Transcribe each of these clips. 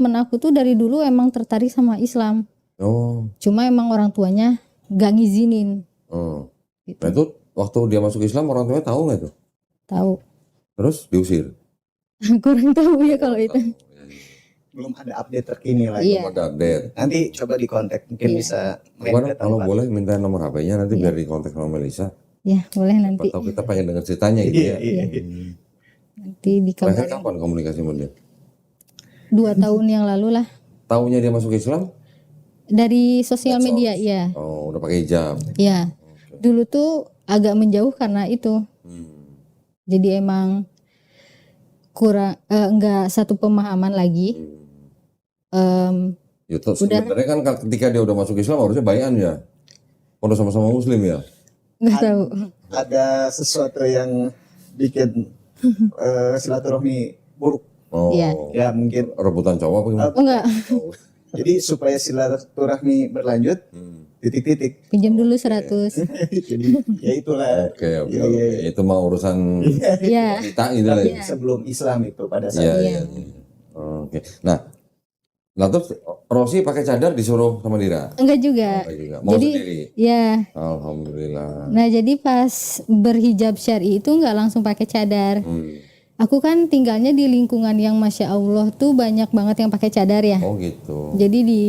temen aku tuh dari dulu emang tertarik sama Islam. Oh. Cuma emang orang tuanya gak ngizinin. Oh. Gitu. Nah itu waktu dia masuk Islam orang tuanya tahu nggak tuh? Tahu. Terus diusir? Kurang tahu ya kalau itu. Belum ada update terkini lagi. Iya. Belum ada update. Nanti coba dikontak, mungkin Iya. bisa main Bukan, ke kalau tempat. boleh minta nomor HP-nya nanti Iya. biar dikontak sama Melisa. Ya boleh nanti. Atau kita pengen dengar ceritanya gitu ya. Iya. Nanti Terakhir dikabarin. kapan komunikasi sama dia? 2 tahun yang lalu lah. Taunya dia masuk Islam? Dari sosial Medsos. media, ya. Oh, udah pakai hijab. Ya. Dulu tuh agak menjauh karena itu. Jadi emang kurang enggak satu pemahaman lagi. Itu sebenarnya kan ketika dia udah masuk Islam harusnya bayan ya. Udah sama-sama Muslim ya. Enggak tahu. Ada sesuatu yang bikin silaturahmi buruk. Oh. Iya. Ya mungkin. Rebutan cowok apa gimana? Oh enggak. Jadi supaya silaturahmi berlanjut, titik-titik. Pinjam dulu 100. Jadi ya itulah. Oke. Iya. Itu mah urusan Ya. kita gitu lah. ya. Sebelum Islam itu pada saat Iya. Oke. Nah terus Rosi pakai cadar disuruh sama Dira? Enggak juga. Enggak juga. Mau Jadi sendiri? ya. Alhamdulillah. Nah, jadi pas berhijab syar'i itu enggak langsung pakai cadar. Aku kan tinggalnya di lingkungan yang Masya Allah tuh banyak banget yang pakai cadar ya. Oh gitu. Jadi di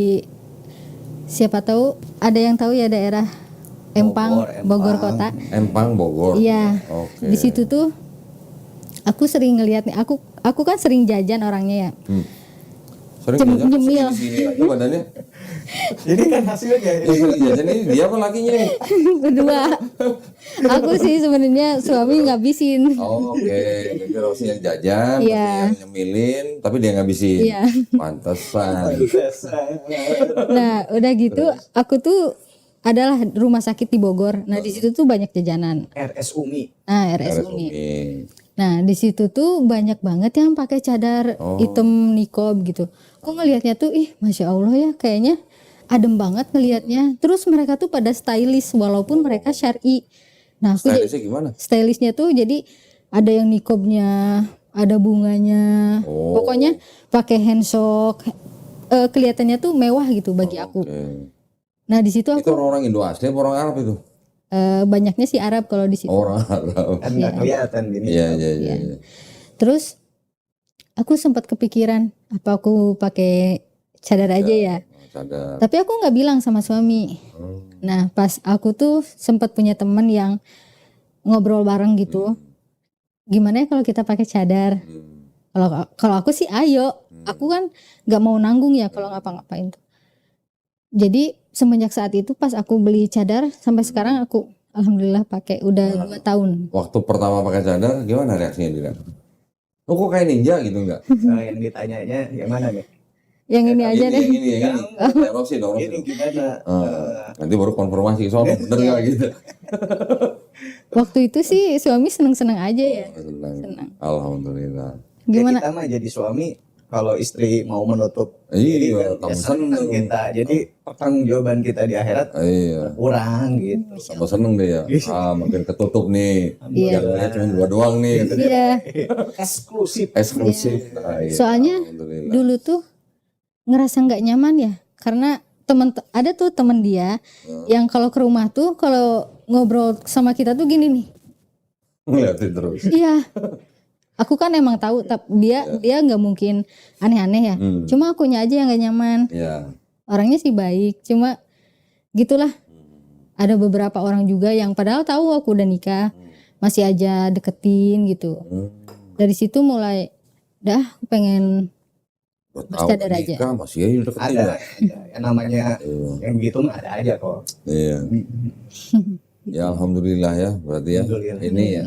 siapa tahu ada yang tahu ya daerah Empang, Bogor kota. Empang Bogor. Iya. Oke. Di situ tuh aku sering ngeliat nih. Aku kan sering jajan orangnya ya. Sering jajan Nyemil. sini aja badannya. Ini kan hasilnya. Yang sering jajan ini dia apa lakinya? Berdua. Aku sih sebenarnya suami ngabisin. Oh, oke. Jadi Rosi yang jajan, Iya. Rosi yang nyemilin, tapi dia ngabisin. Iya. Pantesan. Nah, udah gitu aku tuh adalah rumah sakit di Bogor. Nah, di situ tuh banyak jajanan. RS Umi. Nah, RS Uni. Nah, di situ tuh banyak banget yang pakai cadar hitam nikob gitu. Aku ngelihatnya tuh, Masya Allah ya, kayaknya adem banget ngelihatnya. Terus mereka tuh pada stylish walaupun mereka syar'i. Nah, aku Stylishnya gimana? stylishnya tuh jadi ada yang nikobnya, ada bunganya. Pokoknya pakai handshock. Kelihatannya tuh mewah gitu bagi aku. Nah, di situ Itu aku orang Indo asli apa orang Arab itu? banyaknya sih Arab kalau di situ. Orang Arab. Kan nggak kelihatan gini. Iya. Terus aku sempat kepikiran apa aku pakai cadar aja ya. Cadar. Tapi aku nggak bilang sama suami. Nah, pas aku tuh sempat punya temen yang ngobrol bareng gitu. Gimana ya kalau kita pakai cadar? Kalau aku sih ayo. Aku kan nggak mau nanggung ya kalau ngapa-ngapain tuh. Jadi semenjak saat itu pas aku beli cadar sampai sekarang aku alhamdulillah pakai udah 2 tahun. Waktu pertama pakai cadar gimana reaksinya Dira? Oh kok kayak ninja gitu enggak? Yang ditanyanya yang mana nih? Yang ini aja deh. Yang ini. Rosi dong. Ini gimana? Nanti baru konfirmasi soalnya bener nggak gitu. Waktu itu sih suami seneng-seneng aja ya. Senang. Alhamdulillah. Gimana? Ya, kita mah jadi suami kalau istri mau menutup diri Iya, kan, kamu ya seneng seneng. kita. Jadi pertanggungjawaban kita di akhirat Iya. kurang gitu. Sama seneng deh ya. Makin ketutup nih. Yang lihat cuma 2 doang nih. Iya. Eksklusif. Eksklusif. Nah, iya. Soalnya Alhamdulillah. dulu tuh ngerasa nggak nyaman ya, karena ada tuh temen dia yang kalau ke rumah tuh kalau ngobrol sama kita tuh gini nih. Ngeliatin terus. Iya. Aku kan emang tahu, tapi dia nggak mungkin aneh-aneh ya. Cuma akunya aja yang nggak nyaman. Iya. Orangnya sih baik, cuma gitulah. Ada beberapa orang juga yang padahal tahu aku udah nikah, masih aja deketin gitu. Dari situ mulai, dah aku pengen bercadar aja. Nikah masih aja deketin Ada, ya. yang namanya yang begitu mah ada aja kok. Iya. Ya alhamdulillah ya berarti ya. Alhamdulillah. Ini ya.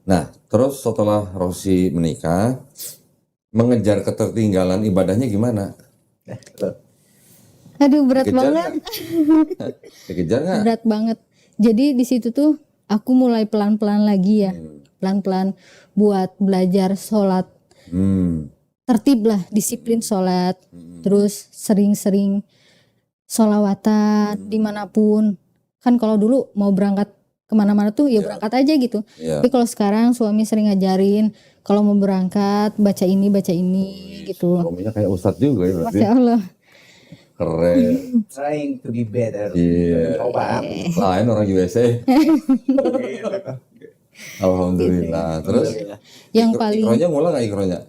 Nah terus setelah Rosi menikah, mengejar ketertinggalan ibadahnya gimana? Aduh berat Dikejar banget. Dikejar nggak? Berat banget. Jadi di situ tuh aku mulai pelan-pelan lagi ya. Pelan-pelan buat belajar sholat. Tertib lah, disiplin sholat. Terus sering-sering sholawatan dimanapun. Kan kalau dulu mau berangkat kemana-mana tuh ya berangkat aja gitu. Iya. Tapi kalau sekarang suami sering ngajarin kalau mau berangkat baca ini gitu. Suaminya kayak ustadz juga ya berarti. Masya Allah. Keren. Trying to be better. Iya. Coba. Lain orang USA. Alhamdulillah. Terus Yang paling ikronya mulai nggak ikronya?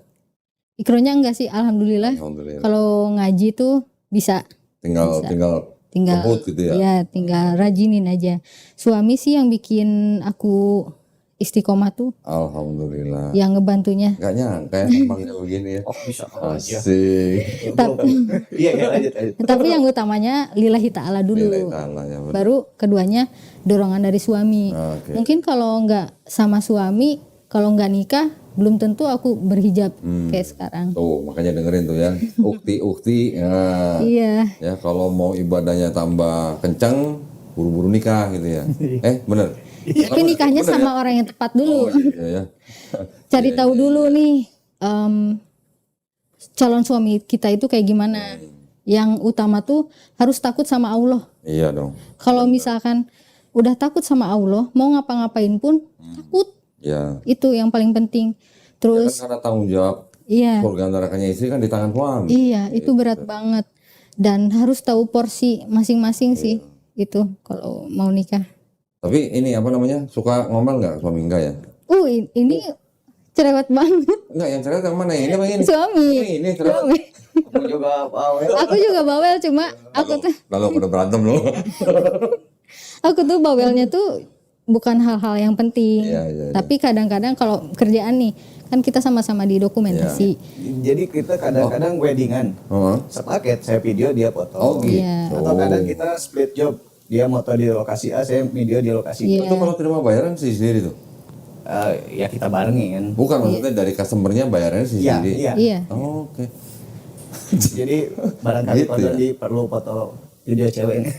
ikronya enggak sih, alhamdulillah. Alhamdulillah. Kalau ngaji tuh bisa Tinggal tinggal kebut gitu ya. ya tinggal rajinin aja. Suami sih yang bikin aku istiqomah tuh, Alhamdulillah. yang ngebantunya. Gak nyangka ya tampangnya begini ya. Oh bisa aja. Asik. Iya ya lanjut. Tapi yang utamanya lillahi ta'ala dulu. Lillahi ta'ala, ya benar. Baru keduanya dorongan dari suami. Oke. Mungkin kalau nggak sama suami, kalau nggak nikah, belum tentu aku berhijab kayak sekarang. Tuh makanya dengerin tuh ya. Ukti. Nah, Iya, ya kalau mau ibadahnya tambah kencang, buru-buru nikah gitu ya. Bener. tapi nikahnya sama orang yang tepat dulu. Iya ya. Cari tahu dulu nih calon suami kita itu kayak gimana. Yang utama tuh harus takut sama Allah. Iya dong. Kalau misalkan udah takut sama Allah, mau ngapa-ngapain pun takut. Ya. Itu yang paling penting. Kan Terus karena tanggung jawab iya, surga nerakanya istri kan di tangan suami. iya itu berat banget. Dan harus tahu porsi masing-masing sih. Itu kalau mau nikah. Tapi ini apa namanya? Suka ngomel nggak suami enggak ya? Ini cerewet banget. Enggak, yang cerewet yang mana? Ini apa ini? Suami. Ini cerewet. Suami. Aku juga bawel. Aku juga bawel, cuma Lalu pada berantem loh. aku tuh bawelnya tuh bukan hal-hal yang penting. Iya. Tapi kadang-kadang kalau kerjaan nih, kan kita sama-sama di dokumentasi. Jadi kita kadang-kadang weddingan. Sepaket, saya video dia foto. Oh gitu. Iya. Atau kadang kita split job. Dia moto di lokasi A, saya video di lokasi B. Iya. Itu kalau terima bayaran sih sendiri tuh. Ya kita barengin. Bukan maksudnya dari customernya bayarannya sih Iya, sendiri. iya. Iya. Oh, oke. Jadi barangkali Gitu foto ya? perlu foto video cewek ini.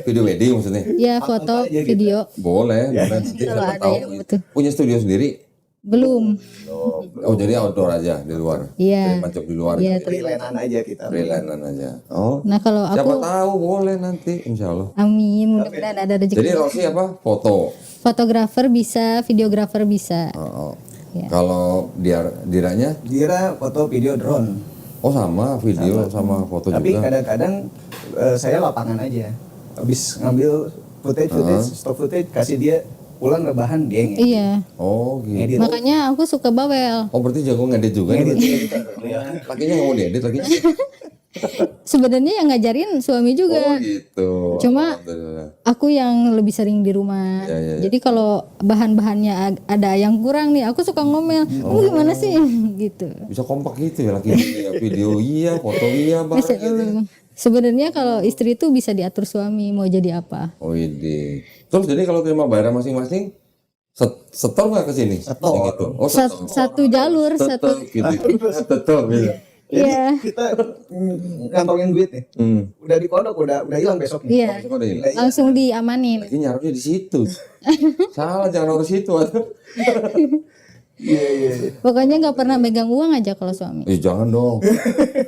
Video wedding maksudnya. Iya, foto, aja gitu. video. Boleh. Nanti Kalau siapa ada tahu. yang butuh. Punya studio sendiri. Belum. Oh, jadi outdoor aja di luar. Iya. Mancok di luar. Iya, Freelance aja kita. Freelance aja. Oh. Nah, kalau Siapa aku tahu boleh nanti insya Allah. amin, mudah-mudahan ada rezeki. Jadi Rosi apa? Foto. Fotografer bisa, videografer bisa. Oh. Iya. Kalau diranya? Dira foto video drone. Oh sama video sama foto Tapi juga. kadang-kadang saya lapangan aja. Habis ngambil footage, stock footage, kasih dia pulang rebahan dia ngedit. Iya. Oh gitu. Ngedit. Makanya aku suka bawel. Oh berarti jago ngedit juga nih. Ngedit. Lakinya nggak mau diedit lagi. Sebenarnya yang ngajarin suami Oh juga. gitu. Cuma Alhamdulillah. aku yang lebih sering di rumah. Ya. Jadi kalau bahan-bahannya ada yang kurang nih, aku suka ngomel. Kamu gimana sih? Gitu. Bisa kompak gitu ya laki ya, video iya, foto iya, Masya gitu. Allah. Sebenarnya kalau istri itu bisa diatur suami mau jadi apa. Oh ini. Terus jadi kalau terima bayaran masing-masing setor nggak ke sini? Setor. Yang gitu. Oh setor. Satu jalur, Setor satu. gitu. Setor gitu. Iya. Kita ngantongin duit nih. Udah di pondok, udah hilang besoknya. Iya. Kok ada hilang? Langsung diamanin. Lagi nyaruhnya di situ. Salah jangan naruh situ. Iya. Pokoknya nggak pernah megang uang aja kalau suami. Jangan dong.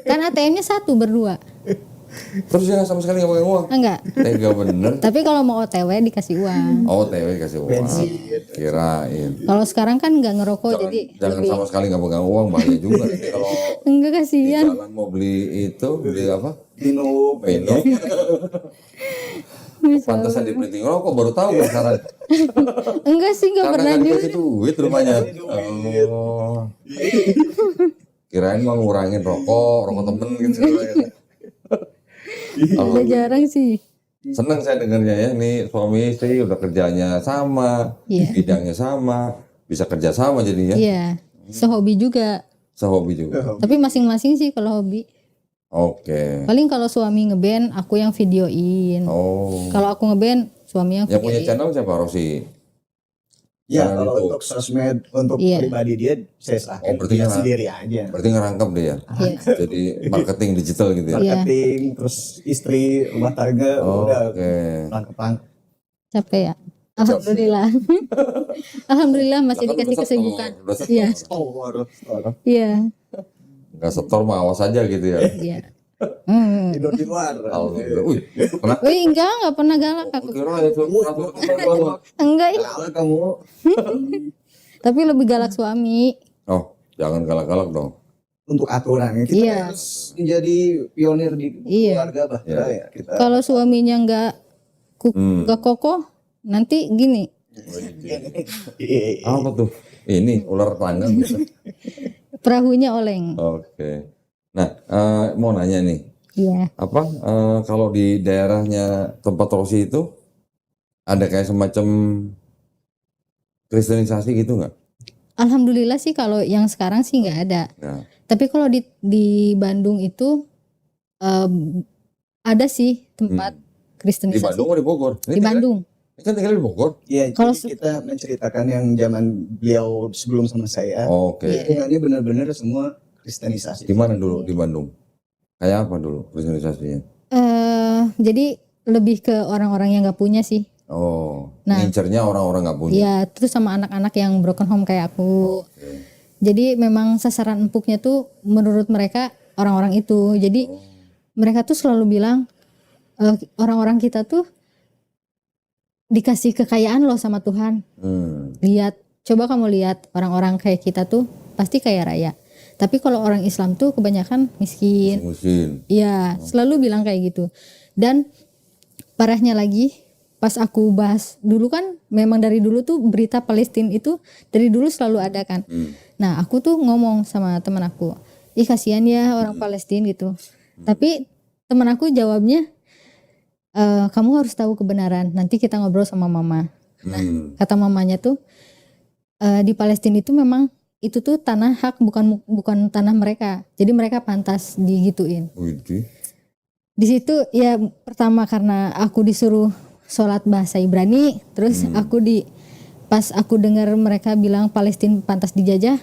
Kan ATM-nya satu berdua. Terus dia sama sekali nggak pakai uang. Enggak. Tega bener. Tapi kalau mau OTW dikasih uang. Oh TW kasih uang. Bensin. Kirain. Kalau sekarang kan nggak ngerokok jadi Jangan sama sekali nggak pegang uang bahaya juga. Nanti kalau enggak di kasihan. jalan mau beli apa? Minum. Minum. Pantesan dibeli rokok baru tahu gue sekarang. Enggak sih, enggak Karena pernah nggak juga. dikasih duit rumahnya. Oh. Kirain mau ngurangin rokok temen gitu. Udah jarang sih. Seneng saya dengarnya ya, nih suami istri udah kerjanya sama, Iya. bidangnya sama, bisa kerja sama jadinya, Iya. Sehobi juga. sehobi juga. Tapi masing-masing sih kalau hobi. Oke. Paling kalau suami ngeband, aku yang videoin. Oh. Kalau aku ngeband, suami yang Yang punya videoin. channel siapa Rosi? Ya Jangan kalau itu. untuk sosmed, untuk Iya. pribadi dia, saya serahkan Oh, berarti dia nggak- sendiri aja. Berarti ngerangkap dia ya. Iya. Jadi marketing digital gitu ya. Iya. Marketing, terus istri, rumah tangga, udah Oke. rangkep-rangkep. Capek ya. Alhamdulillah. Alhamdulillah masih Lah, kan dikasih udah kesibukan. setor, udah setor. Iya. Oh, waduh. Iya. Nggak setor mah awas aja gitu ya. Iya. Tidur di luar. Alhamdulillah. Wih, kenapa? Wih, enggak pernah galak aku. Kira ya tuh. Enggak ya, Kenapa kamu? tapi lebih galak suami. Oh, jangan galak-galak dong. Untuk aturan kita Iya. harus menjadi pionir di Iya. keluarga bahkan ya kita. Kalau suaminya enggak kokoh, nanti gini. Apa tuh? Ini ular tangga gitu. Perahunya oleng. Oke. Nah, mau nanya nih, Iya. apa kalau di daerahnya tempat Rosi itu ada kayak semacam kristenisasi gitu nggak? Alhamdulillah sih kalau yang sekarang sih nggak ada. Nah, Tapi kalau di Bandung itu ada sih tempat di kristenisasi. Bandung atau di Bogor? Di Bandung. Ini kan tinggal di Bogor. Ya, Kalau jadi kita menceritakan yang zaman beliau sebelum sama saya. Oke. Lingkungannya benar-benar semua kristenisasi. Di mana dulu di Bandung? Kayak apa dulu kristenisasinya? Jadi lebih ke orang-orang yang nggak punya sih. Oh, Nah. ngincernya orang-orang nggak punya. Ya, terus sama anak-anak yang broken home kayak aku. Oke. Jadi memang sasaran empuknya tuh menurut mereka orang-orang itu. Jadi mereka tuh selalu bilang orang-orang kita tuh dikasih kekayaan loh sama Tuhan. Lihat, coba kamu lihat orang-orang kayak kita tuh pasti kaya raya. Tapi kalau orang Islam tuh kebanyakan miskin. Musim. Iya, selalu bilang kayak gitu. Dan parahnya lagi, pas aku bahas dulu kan, memang dari dulu tuh berita Palestina itu dari dulu selalu ada kan. Nah, aku tuh ngomong sama teman aku, ih kasihan ya orang Palestina gitu. Tapi teman aku jawabnya, kamu harus tahu kebenaran. Nanti kita ngobrol sama mama. Nah, kata mamanya tuh di Palestina itu memang itu tuh tanah hak, bukan tanah mereka. Jadi mereka pantas digituin. Widih. Di situ ya pertama karena aku disuruh sholat bahasa Ibrani, terus pas aku dengar mereka bilang Palestina pantas dijajah,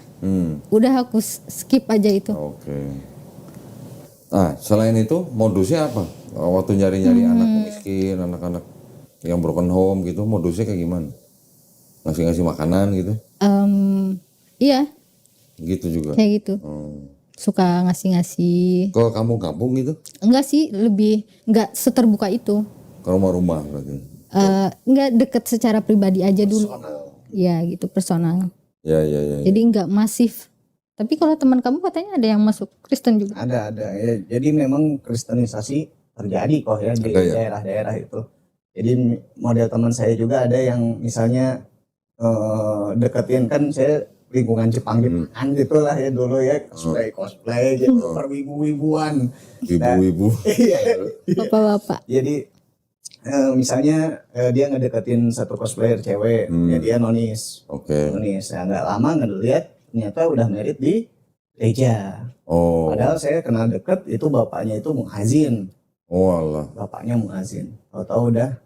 udah aku skip aja itu. Oke. Nah, selain itu modusnya apa? Waktu nyari-nyari anak miskin, anak-anak yang broken home gitu, modusnya kayak gimana? Ngasih-ngasih makanan gitu? Iya, Gitu juga. kayak gitu. Suka ngasih-ngasih. Ke kampung-kampung gitu? Enggak sih, lebih enggak seterbuka itu. Ke rumah-rumah berarti? Enggak deket secara pribadi aja dulu. Ya gitu, personal. Ya. Jadi enggak masif. Tapi kalau teman kamu katanya ada yang masuk Kristen juga. Ada ya. Jadi memang kristenisasi terjadi kok ya di Ada ya? daerah-daerah itu. Jadi model teman saya juga ada yang misalnya deketin, kan saya lingkungan Jepang-Jepangan gitulah ya dulu ya, cosplay gitu, perwibu-wibuan. Ibu-ibu. Iya. Bapak-bapak. Jadi misalnya dia ngedeketin satu cosplayer cewek, ya dia nonis. Oke. Nonis. Ya, nggak lama ngeliat ternyata udah married di gereja. Oh. Padahal saya kenal deket itu bapaknya itu muazin. Oh alah. Bapaknya muazin. Tahu-tahu udah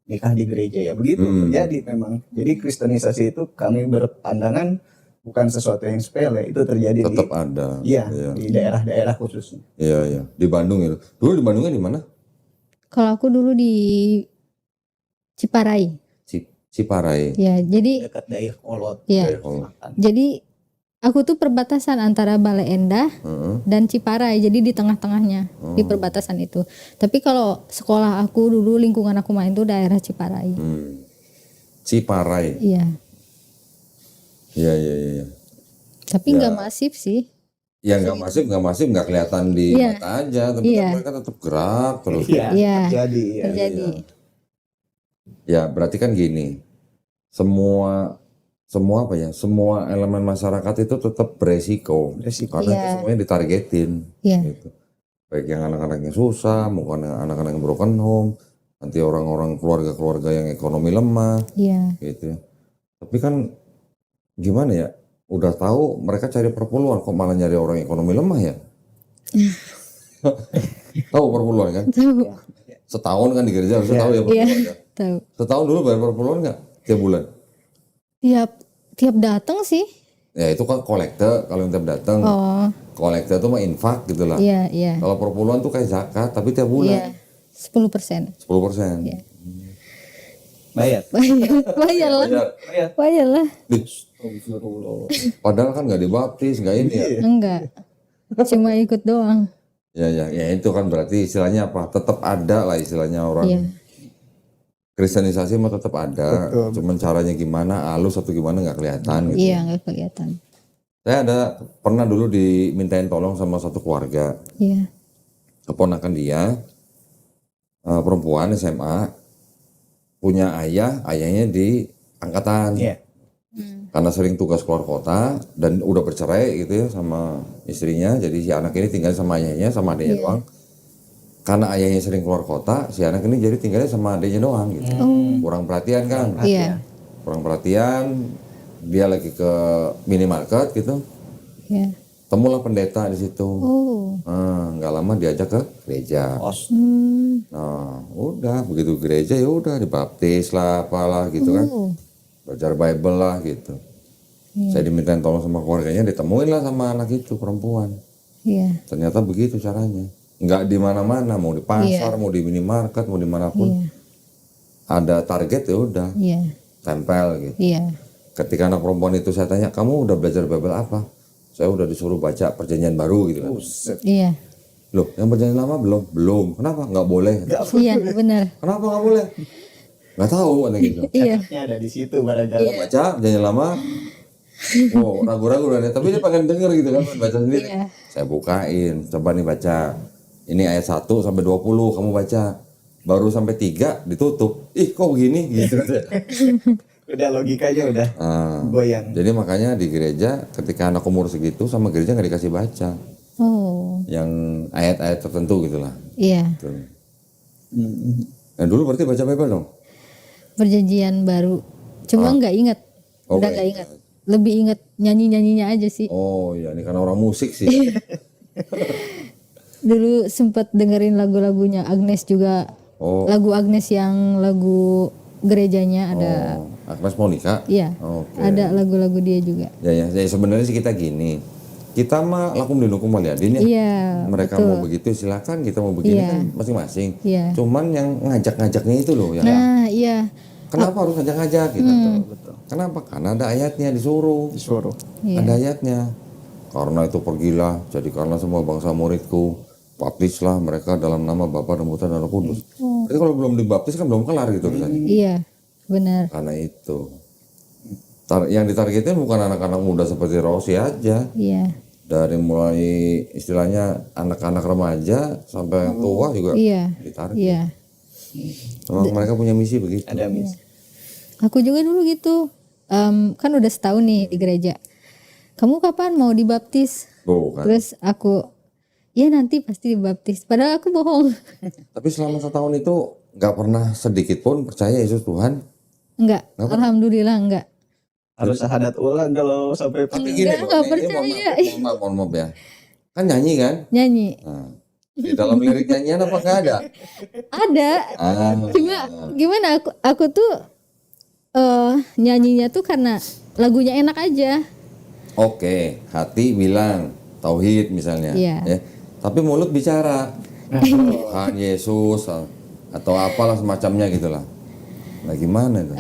nikah di gereja ya begitu. Jadi memang jadi kristenisasi itu kami berpandangan bukan sesuatu yang sepele, itu terjadi Tetap ada. Iya, di daerah-daerah khususnya. Iya. Di Bandung itu. Dulu di Bandungnya di mana? Kalau aku dulu di Ciparai. Ciparai. Ya, jadi Dekat daerah Kolot. ya. Selatan. Jadi aku tuh perbatasan antara Bale Endah dan Ciparai. Jadi di tengah-tengahnya di perbatasan itu. Tapi kalau sekolah aku dulu, lingkungan aku main tuh daerah Ciparai. Ciparai. Iya. Iya. Tapi nggak masif sih. Ya nggak masif nggak kelihatan di Iya. mata aja, tapi Iya. kan mereka tetap gerak terus. Iya, Iya. terjadi. Ya. Terjadi. Ya berarti kan gini, semua apa ya, semua elemen masyarakat itu tetap beresiko, karena Iya. itu semuanya ditargetin, Iya. gitu. Baik yang anak-anak yang susah, maupun yang anak-anak yang broken home, nanti orang-orang keluarga-keluarga yang ekonomi lemah, Iya. gitu ya. Tapi kan gimana ya? Udah tahu mereka cari perpuluhan, kok malah nyari orang ekonomi lemah ya? Tahu perpuluhan kan? Tahu. Setahun kan di gereja harusnya tahu ya Iya. perpuluhan. Ya. Tahu. Setahun dulu bayar perpuluhan nggak? Tiap bulan? Tiap datang sih. Ya itu kan kolekte, kalau yang tiap datang. Oh, Kolekte itu mah infak gitu lah. iya. Kalau perpuluhan tuh kayak zakat, tapi tiap bulan. Iya. 10%. 10%. Iya. Bayar. Bayarlah. Bayarlah. Dih, padahal kan nggak dibaptis, nggak ini ya. Enggak. Cuma ikut doang. Ya itu kan berarti istilahnya apa? Tetap ada lah istilahnya orang. Iya. Kristenisasi mah tetap ada. Betul. Cuman caranya gimana, halus atau gimana nggak kelihatan gitu. Iya, nggak kelihatan. Saya pernah dulu dimintain tolong sama satu keluarga. Iya. Keponakan dia, perempuan SMA, punya ayahnya di angkatan. Iya. Karena sering tugas keluar kota dan udah bercerai gitu ya sama istrinya, jadi si anak ini tinggal sama ayahnya sama adiknya doang. Karena ayahnya sering keluar kota, si anak ini jadi tinggalnya sama adiknya doang gitu. Kurang perhatian kan? Iya. Kurang perhatian, dia lagi ke minimarket gitu, Iya. temulah pendeta di situ. Oh. Nah, nggak lama diajak ke gereja. Os. Nah, udah begitu gereja ya udah dibaptis lah, apalah gitu kan. Oh. Belajar Bible lah gitu. Saya dimintain tolong sama keluarganya, ditemuin lah sama anak itu perempuan. Iya. Ternyata begitu caranya. Nggak di mana-mana, mau di pasar, mau di minimarket, mau dimanapun. Iya. Ada target ya udah, Iya. tempel gitu. Iya. Ketika anak perempuan itu saya tanya, kamu udah belajar Bible apa? Saya udah disuruh baca perjanjian baru gitu kan. Buset. Iya. Loh, yang perjanjian lama belum? Belum. Kenapa? Nggak boleh. Iya, benar. Kenapa nggak boleh? Nggak tahu ada gitu. Iya. Catatnya ada di situ barangkali. Baca perjanjian lama. Oh, ragu-ragu udah. Tapi dia pengen denger gitu kan, baca sendiri. Iya. Saya bukain, coba nih baca. Ini ayat 1 sampai 20 kamu baca. Baru sampai 3 ditutup. Ih, kok begini gitu. Udah logikanya udah Nah, goyang. jadi makanya di gereja ketika anak umur segitu sama gereja nggak dikasih baca. Oh. Yang ayat-ayat tertentu gitulah. Iya. Gitu. Nah, dulu berarti baca Bible dong? Perjanjian baru. Cuma nggak inget. Oh, Udah nggak inget. Lebih inget nyanyi-nyanyinya aja sih. Oh ya, ini karena orang musik sih. Dulu sempet dengerin lagu-lagunya Agnes juga. Oh, Lagu Agnes yang lagu gerejanya ada. oh, Agnes Monica. Iya. Oke. Ada lagu-lagu dia juga. Ya sebenarnya sih kita gini. Kita mah lakum dinukum waliadin ya. Iya. Mereka mau begitu silakan, kita mau begini Iya. kan masing-masing. Iya. Cuman yang ngajak-ngajaknya itu loh yang Nah, iya. kenapa harus ngajak-ngajak gitu. Betul. Kenapa? Karena ada ayatnya disuruh. Disuruh. Iya. Ada ayatnya. Karena itu pergilah, jadikanlah semua bangsa muridku. Baptislah mereka dalam nama Bapa dan Putra dan Roh Kudus. Berarti kalau belum dibaptis kan belum kelar gitu kan. Iya. Benar. Karena itu. Yang ditargetin bukan anak-anak muda seperti Rosi aja. Iya. Dari mulai istilahnya anak-anak remaja sampai yang tua juga Iya. ditarget. Iya. Memang mereka punya misi begitu. Ada mis. Aku juga dulu gitu. Kan udah setahun nih di gereja. Kamu kapan mau dibaptis? Bukan. Terus aku, ya nanti pasti dibaptis. Padahal aku bohong. Tapi selama setahun itu nggak pernah sedikit pun percaya Yesus Tuhan. Enggak. Alhamdulillah enggak. Harus syahadat ulang kalau sampai Tapi gini Enggak, loh, nggak percaya. mohon maaf ya. Kan nyanyi kan? Nyanyi. Nah, di dalam lirik nyanyian apa nggak ada? Ada. Cuma gimana aku tuh nyanyinya tuh karena lagunya enak aja. Oke, hati bilang tauhid misalnya. Iya. Ya. Tapi mulut bicara. Tuhan Yesus atau apalah semacamnya gitulah. Nah gimana tuh?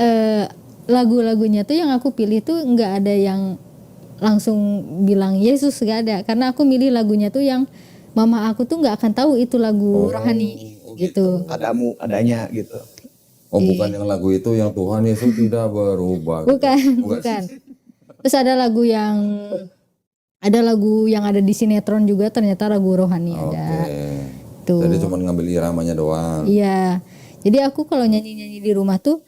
Lagu-lagunya tuh yang aku pilih tuh nggak ada yang langsung bilang Yesus, nggak ada. Karena aku milih lagunya tuh yang mama aku tuh nggak akan tahu itu lagu rohani gitu. adanya gitu. Oh bukan yang lagu itu yang Tuhan Yesus tidak berubah. Bukan, Gitu. bukan. Terus ada lagu yang ada di sinetron juga, ternyata lagu rohani ada. Oke. Tuh. Jadi cuma ngambil iramanya doang. Iya. Jadi aku kalau nyanyi-nyanyi di rumah tuh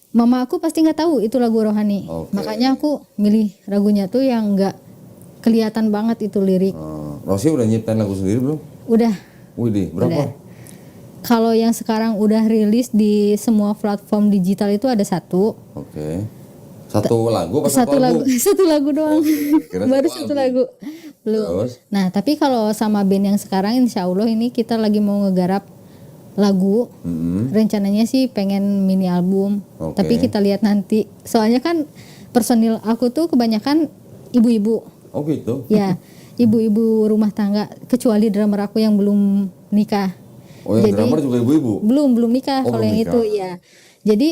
mama aku pasti nggak tahu itu lagu rohani. Oke. Makanya aku milih lagunya tuh yang nggak kelihatan banget itu lirik. Rosi udah nyiptain lagu sendiri belum? Udah. Widih, berapa? Kalau yang sekarang udah rilis di semua platform digital itu ada satu. Oke. Satu lagu apa Satu lagu, album? satu lagu doang. kira Baru satu satu lagu. Belum. Terus? Nah, tapi kalau sama band yang sekarang insya Allah ini kita lagi mau ngegarap lagu. Rencananya sih pengen mini album. Oke. Tapi kita lihat nanti. Soalnya kan personil aku tuh kebanyakan ibu-ibu. Oh gitu. Ya, ibu-ibu rumah tangga, kecuali drummer aku yang belum nikah. Oh yang drummer juga ibu-ibu? Belum nikah. Oh, Kalau belum yang nikah. itu ya. Jadi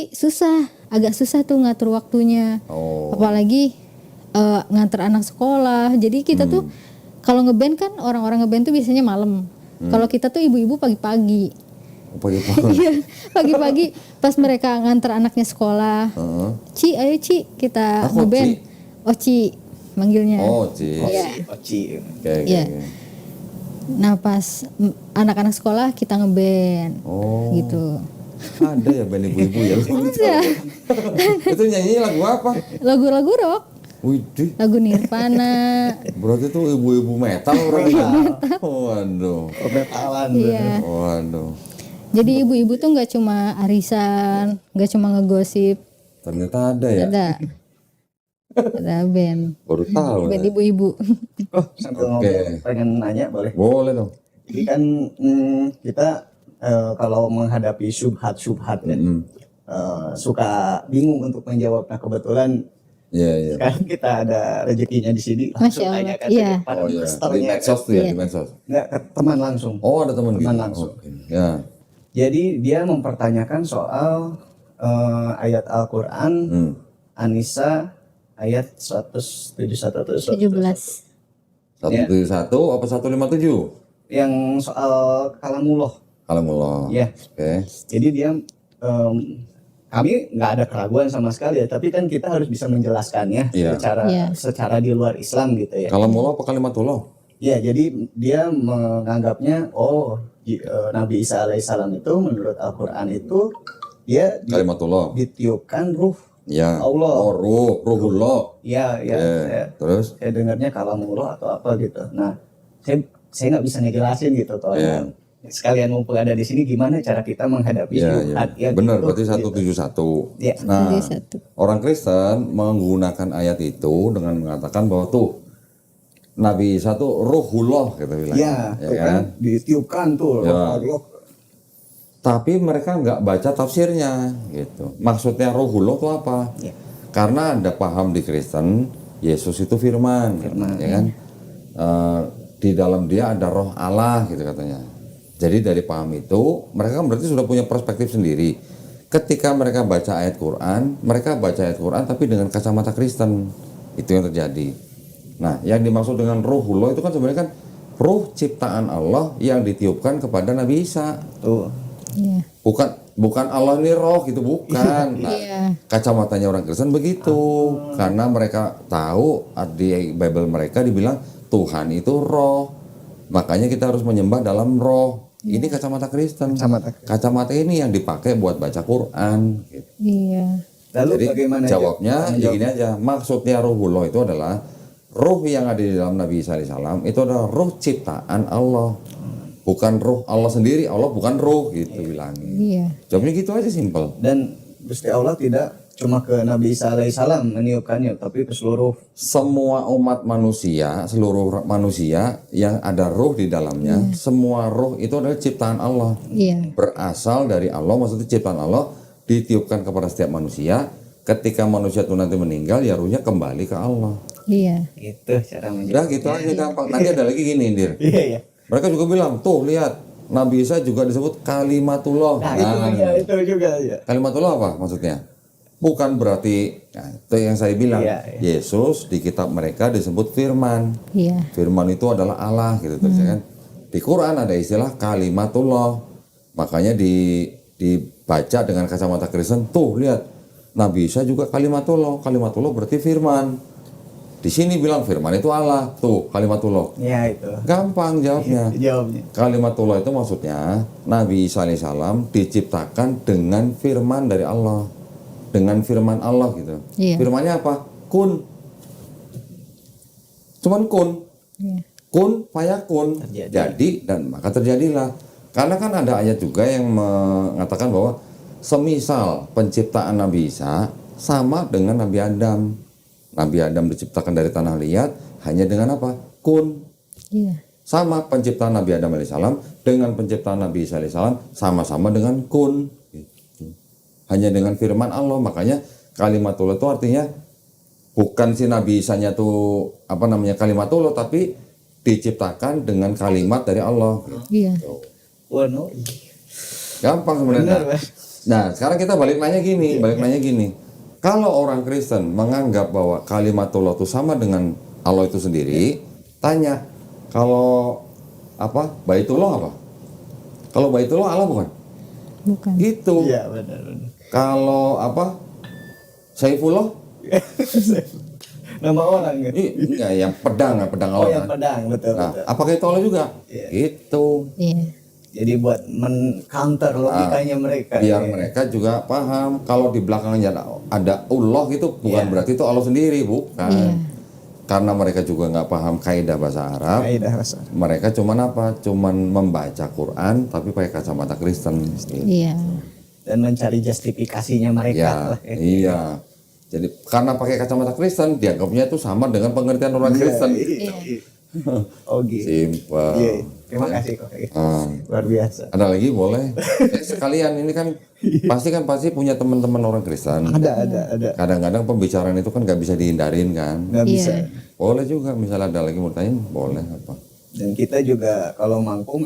agak susah tuh ngatur waktunya. Oh. Apalagi nganter anak sekolah. Jadi kita tuh kalau ngeband kan orang-orang ngeband tuh biasanya malam Kalau kita tuh ibu-ibu pagi-pagi. Pagi-pagi. Iya, pagi-pagi pas mereka nganter anaknya sekolah. Heeh. Ci, ayo Ci, kita Aku ngeband. Oh Ci, manggilnya. Oh, Ci. Iya. Oci. Oke. Iya. Nah pas anak-anak sekolah kita ngeband. Oh. Gitu. Ada ya band ibu-ibu ya. Ada. Itu nyanyi lagu apa? Lagu-lagu rock, Widih, lagu Nirvana. berarti itu ibu-ibu metal berarti. Waduh. Permetalan. Iya. Waduh. Jadi ibu-ibu tuh nggak cuma arisan, nggak cuma ngegosip, Ternyata ada ya. ada band, Baru tahu. band ya. ibu-ibu. Oh, sambil Oke. ngomong pengen nanya boleh. Boleh dong. Jadi kan kita kalau menghadapi syubhat-syubhat ya, suka bingung untuk menjawab. Nah kebetulan Iya, iya. sekarang kita ada rezekinya di sini. Masya Langsung Allah, tanyakan iya. saja pada Oh iya. Di pastornya. medsos tuh ya, Iya. di medsos. Enggak, ke teman langsung. Oh, ada teman gitu. Teman langsung. Oke. Ya. Jadi dia mempertanyakan soal ayat Al-Quran An-Nisa ayat 171 atau 17. 171 apa 157? yang soal kalamullah. Kalamullah. Ya. Oke. Jadi dia kami nggak ada keraguan sama sekali ya, tapi kan kita harus bisa menjelaskannya Iya. secara di luar Islam gitu ya. Kalamullah apa kalimatullah? Ya, jadi dia menganggapnya Nabi Isa alaihissalam itu menurut Al-Qur'an itu dia Kalimatullah. ditiupkan ruh Ya. Allah. Oh, ruhullah. Ya, ya. Terus? Saya dengarnya kalamullah atau apa gitu. Nah, saya nggak bisa ngejelasin gitu toh. Iya. Sekalian mumpung ada di sini gimana cara kita menghadapi Iya, syubhat iya. ya Benar, gitu, berarti gitu. 171. Iya. Nah, Jadi satu. orang Kristen menggunakan ayat itu dengan mengatakan bahwa tuh Nabi Isa tuh ruhullah kita bilang. Ya, tuh kan ditiupkan tuh Ya. Allah. Tapi mereka nggak baca tafsirnya gitu. Maksudnya ruhullah itu apa? Ya. Karena ada paham di Kristen Yesus itu firman, ya kan? Di dalam dia ada roh Allah gitu katanya. Jadi dari paham itu mereka kan berarti sudah punya perspektif sendiri. Ketika mereka baca ayat Quran, mereka baca ayat Quran tapi dengan kacamata Kristen. Itu yang terjadi. Nah, yang dimaksud dengan ruhullah itu kan sebenarnya kan ruh ciptaan Allah yang ditiupkan kepada Nabi Isa. Tuh. Iya. Bukan Allah ini roh gitu, bukan. Nah, Iya. kacamatanya orang Kristen begitu. Karena mereka tahu di Bible mereka dibilang Tuhan itu roh. Makanya kita harus menyembah dalam roh. Ini kacamata Kristen. Kacamata ini yang dipakai buat baca Quran gitu. Iya. Lalu Jadi bagaimana jawabnya cara ya gini aja. Maksudnya ruhullah itu adalah ruh yang ada di dalam Nabi Isa alaihissalam itu adalah ruh ciptaan Allah. Bukan ruh Allah sendiri, Allah bukan ruh gitu bilangnya. Iya. Jawabnya gitu aja simpel. Dan Gusti Allah tidak cuma ke Nabi Isa alaihissalam meniupkannya, tapi ke seluruh Semua umat manusia, seluruh manusia yang ada ruh di dalamnya, semua ruh itu adalah ciptaan Allah. Iya. Berasal dari Allah, maksudnya ciptaan Allah ditiupkan kepada setiap manusia. Ketika manusia itu nanti meninggal, ya ruhnya kembali ke Allah. Iya. gitu cara menjawab. Udah gitu aja gampang. Nanti ada lagi gini, Indir. Iya, iya. Mereka juga bilang, tuh lihat, Nabi Isa juga disebut kalimatullah. Nah, itu juga ya. Kalimatullah apa maksudnya? Bukan berarti, nah, itu yang saya bilang, Iya, iya. Yesus di kitab mereka disebut firman. Iya. Firman itu adalah Allah gitu kan. Di Quran ada istilah kalimatullah. Makanya dibaca dengan kacamata Kristen, tuh lihat, Nabi Isa juga kalimatullah. Kalimatullah berarti firman. Di sini bilang firman itu Allah, tuh kalimatullah. Ya itu. Gampang jawabnya. Jawabnya. Kalimatullah itu maksudnya Nabi Isa alaihissalam diciptakan dengan firman dari Allah, dengan firman Allah gitu. Iya. Firmannya apa? Kun. Cuman kun. Iya. Kun fayakun. Terjadi. Jadi dan maka terjadilah. Karena kan ada ayat juga yang mengatakan bahwa semisal penciptaan Nabi Isa sama dengan Nabi Adam. Nabi Adam diciptakan dari tanah liat hanya dengan apa? Kun. Iya. Sama penciptaan Nabi Adam alaihissalam dengan penciptaan Nabi Isa alaihissalam sama-sama dengan kun. Gitu. Hanya dengan firman Allah. Makanya kalimatullah itu artinya bukan si Nabi Isanya tuh apa namanya kalimatullah, tapi diciptakan dengan kalimat dari Allah. Iya. Waduh. Gampang sebenarnya. Nah, sekarang kita balik nanya gini. Kalau orang Kristen menganggap bahwa kalimatullah itu sama dengan Allah itu sendiri, tanya, kalau apa Baitullah apa? Kalau Baitullah Allah bukan? Bukan. Gitu. Iya benar. Kalau apa Saifullah? Nama orang ya. Enggak, yang pedang Oh Allah. yang pedang betul. Nah, betul. apakah itu Allah juga? Iya. Gitu. Iya. Jadi buat men-counter logikanya mereka. Biar ya. mereka juga paham kalau di belakangnya ada Allah itu bukan Iya. berarti itu Allah sendiri, bukan. Iya. Karena mereka juga nggak paham kaidah bahasa Arab. Kaidah bahasa. Mereka cuman apa? Cuman membaca Quran tapi pakai kacamata Kristen. Gitu. Iya. Dan mencari justifikasinya mereka lah. Ya, iya. Jadi karena pakai kacamata Kristen dianggapnya itu sama dengan pengertian orang Kristen. Iya. Oh gitu. Simpel. Iya. Terima kasih kok. Luar biasa. Ada lagi boleh? Sekalian ini kan pasti punya teman-teman orang Kristen. Ada. Kadang-kadang pembicaraan itu kan nggak bisa dihindarin kan. Nggak bisa. Iya. Boleh juga misalnya ada lagi mau tanya boleh apa? Dan kita juga kalau mampu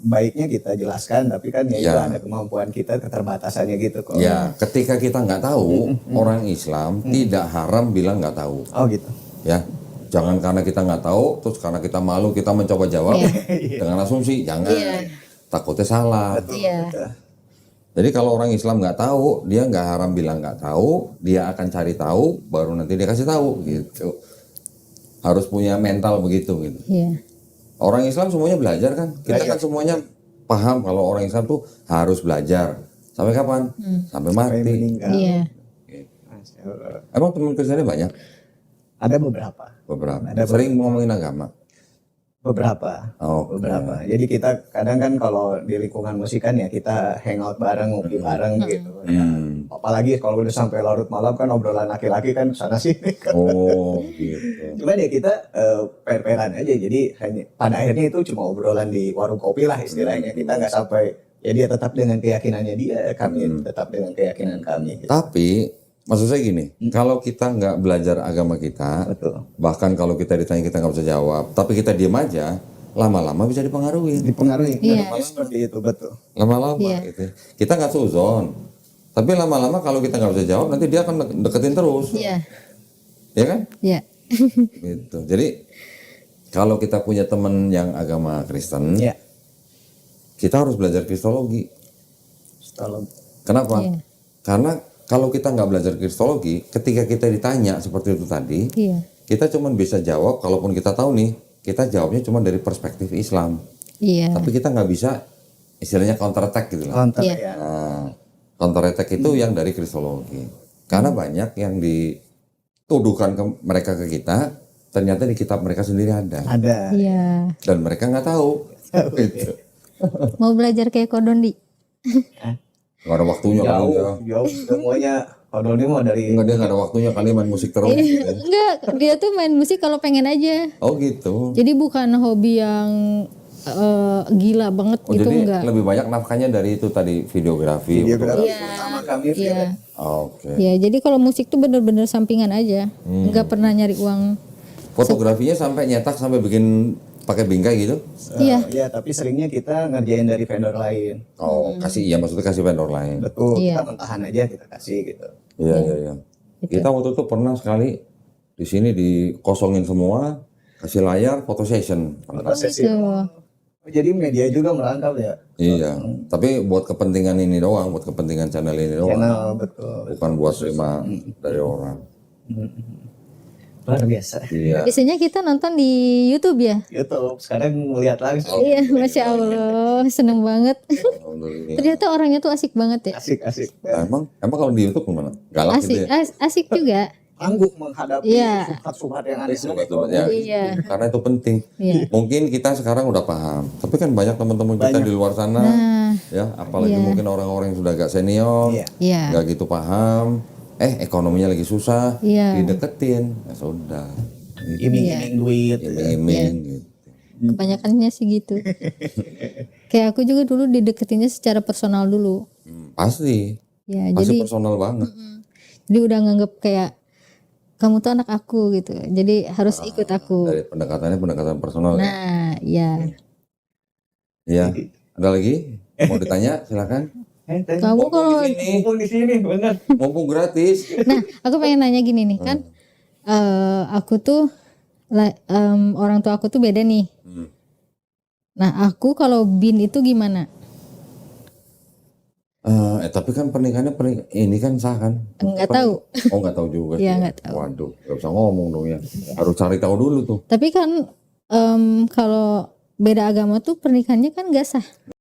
baiknya kita jelaskan, tapi kan ya itu Ya. ada kemampuan kita, keterbatasannya gitu kok. Ya, ketika kita nggak tahu, orang Islam tidak haram bilang nggak tahu. Oh gitu. Ya, jangan karena kita nggak tahu, terus karena kita malu kita mencoba jawab Iya. dengan asumsi, jangan. Iya. Takutnya salah. Iya. Jadi kalau orang Islam nggak tahu, dia nggak haram bilang nggak tahu, dia akan cari tahu, baru nanti dia kasih tahu gitu. Harus punya mental begitu gitu. Iya. Orang Islam semuanya belajar kan? Kita kan semuanya paham kalau orang Islam tuh harus belajar. Sampai kapan? Sampai mati. Meninggal. Iya. Masya Allah. Emang teman Kristennya banyak? Ada beberapa. Beberapa. Ada Sering ngomongin agama. Beberapa. Oh, Beberapa. Jadi kita kadang kan kalau di lingkungan musik kan ya kita hangout bareng, ngopi bareng gitu. Ya. Apalagi kalau udah sampai larut malam kan obrolan laki-laki kan sana sini kan. Oh, gitu. Cuman ya kita per-peran aja. Jadi hanya pada akhirnya itu cuma obrolan di warung kopi lah istilahnya. Kita nggak sampai ya dia tetap dengan keyakinannya dia, kami tetap dengan keyakinan kami. Gitu. Tapi maksud saya gini, kalau kita nggak belajar agama kita, Betul. bahkan kalau kita ditanya kita nggak bisa jawab, tapi kita diem aja, lama-lama bisa dipengaruhi. Dipengaruhi. Iya. Seperti itu betul. Lama-lama Iya. gitu. Kita nggak suzon, tapi lama-lama kalau kita nggak bisa jawab, nanti dia akan deketin terus, Iya. ya kan? Iya. Gitu. Jadi kalau kita punya teman yang agama Kristen, Ya. kita harus belajar kristologi. Tolong. Kenapa? Iya. Karena kalau kita nggak belajar kristologi, ketika kita ditanya seperti itu tadi, Iya. kita cuma bisa jawab, kalaupun kita tahu nih, kita jawabnya cuma dari perspektif Islam. Iya. Tapi kita nggak bisa, istilahnya counter attack gitu lah. Kontak Iya. ya. Nah, counter attack itu yang dari kristologi. Karena banyak yang dituduhkan ke mereka ke kita, ternyata di kitab mereka sendiri ada. Ada. Iya. Dan mereka nggak tahu. Gitu. Mau belajar kayak Kodondi. Nggak ada waktunya kali dia. Jauh semuanya. Kalau ini mau dari Enggak, dia nggak ada waktunya kali main musik terus. gitu. Enggak, dia tuh main musik kalau pengen aja. Oh gitu. Jadi bukan hobi yang gila banget Oh, gitu, jadi enggak. lebih banyak nafkahnya dari itu tadi videografi. geografi Iya. sama kami. Iya. Oke. Ya, jadi kalau musik tuh bener-bener sampingan aja. Enggak pernah nyari uang. Fotografinya sampai nyetak sampai bikin pakai bingkai gitu. Iya. Ya, tapi seringnya kita ngerjain dari vendor lain. Oh, kasih iya maksudnya kasih vendor lain. Betul. Iya. Kita mentahan aja kita kasih gitu. Iya, iya, iya. Kita waktu itu pernah sekali di sini dikosongin semua, kasih layar foto session. Prosesi. Tuh. Jadi media juga merangkap ya. Iya, tapi buat kepentingan ini doang, buat kepentingan channel ini doang. Channel betul. Bukan buat terima dari orang. Luar biasa. Iya. Biasanya kita nonton di YouTube ya. YouTube sekarang melihat langsung. Iya, Masya Allah, seneng banget. Alhamdulillah. Ternyata orangnya tuh asik banget ya. Asik-asik. Emang kalau di YouTube gimana? Galak Asik, gitu ya? asik juga. Tangguh menghadapi Iya. subhat-subhat yang ada. Sobat-sobat, ya. Iya. Karena itu penting. Iya. Mungkin kita sekarang udah paham, tapi kan banyak teman-teman kita di luar sana, Nah, ya, apalagi mungkin orang-orang yang sudah agak senior, Iya. iya. nggak gitu paham, ekonominya lagi susah, Iya. dideketin, ya sudah, Iming-iming duit. iming-iming, gitu. Kebanyakannya sih gitu. Kayak aku juga dulu dideketinnya secara personal dulu. Pasti, Ya, pasti jadi personal banget. jadi udah nganggep kayak kamu tuh anak aku gitu. Jadi harus ikut aku. Dari pendekatannya pendekatan personal. Ya. Nah, ya. Iya. Ada lagi? Mau ditanya? Silakan. Kamu kalau Mumpung di sini bener. Mumpung gratis. nah, aku pengen nanya gini nih kan. Aku tuh orang tua aku tuh beda nih. Nah aku kalau bin itu gimana? Tapi kan pernikahannya ini kan sah kan? Nggak tahu. Oh nggak tahu juga sih. Iya, Ya. nggak tahu. Waduh, nggak bisa ngomong dong ya. Harus cari tahu dulu tuh. Tapi kan kalau beda agama tuh pernikahannya kan nggak sah.